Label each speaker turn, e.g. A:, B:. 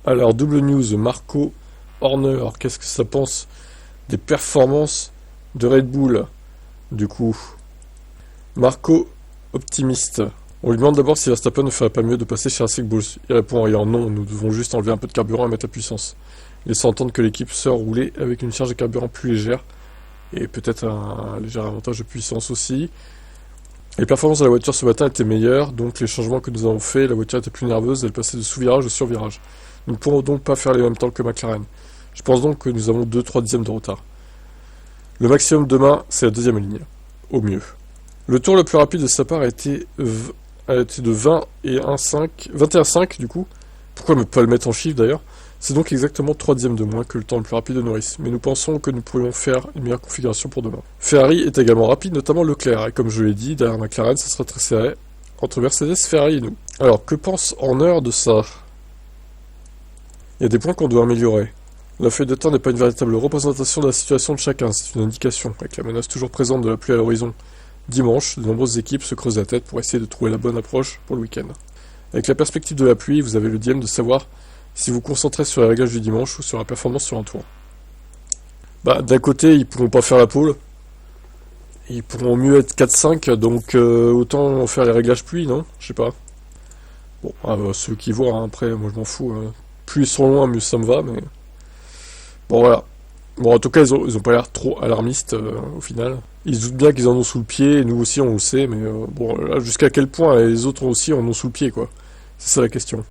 A: Alors, double news, Marco Horner, qu'est-ce que ça pense des performances de Red Bull? Du coup, Marco, optimiste. On lui demande d'abord si Verstappen ne ferait pas mieux de passer chez Red Bull. Il répond en riant non, nous devons juste enlever un peu de carburant et mettre la puissance. Laissant entendre que l'équipe sort rouler avec une charge de carburant plus légère et peut-être un léger avantage de puissance aussi. Les performances de la voiture ce matin étaient meilleures, donc les changements que nous avons faits, la voiture était plus nerveuse, elle passait de sous-virage au sur-virage. Nous ne pourrons donc pas faire les mêmes temps que McLaren. Je pense donc que nous avons 2-3 dixièmes de retard. Le maximum demain, c'est la deuxième ligne, au mieux. Le tour le plus rapide de sa part a été de 21,5 du coup. Pourquoi ne pas le mettre en chiffre d'ailleurs? C'est donc exactement 3 dixièmes de moins que le temps le plus rapide de Norris, mais nous pensons que nous pourrions faire une meilleure configuration pour demain. Ferrari est également rapide, notamment Leclerc, et comme je l'ai dit, derrière McLaren, ça sera très serré entre Mercedes, Ferrari et nous. Alors, que pense Horner de ça? Il y a des points qu'on doit améliorer. La feuille de temps n'est pas une véritable représentation de la situation de chacun, c'est une indication, avec la menace toujours présente de la pluie à l'horizon. Dimanche, de nombreuses équipes se creusent la tête pour essayer de trouver la bonne approche pour le week-end. Avec la perspective de la pluie, vous avez le dilemme de savoir si vous concentrez sur les réglages du dimanche ou sur la performance sur un tour. Bah, d'un côté, ils pourront pas faire la pole. Ils pourront mieux être 4-5, donc autant faire les réglages pluie, non? Je sais pas. Bon, ceux qui voient, hein, après, moi je m'en fous. Plus ils sont loin, mieux ça me va, mais... Bon, voilà. Bon, en tout cas, ils ont pas l'air trop alarmistes, au final. Ils se doutent bien qu'ils en ont sous le pied, et nous aussi on le sait, mais bon, là, jusqu'à quel point les autres aussi en ont sous le pied, quoi. C'est ça la question.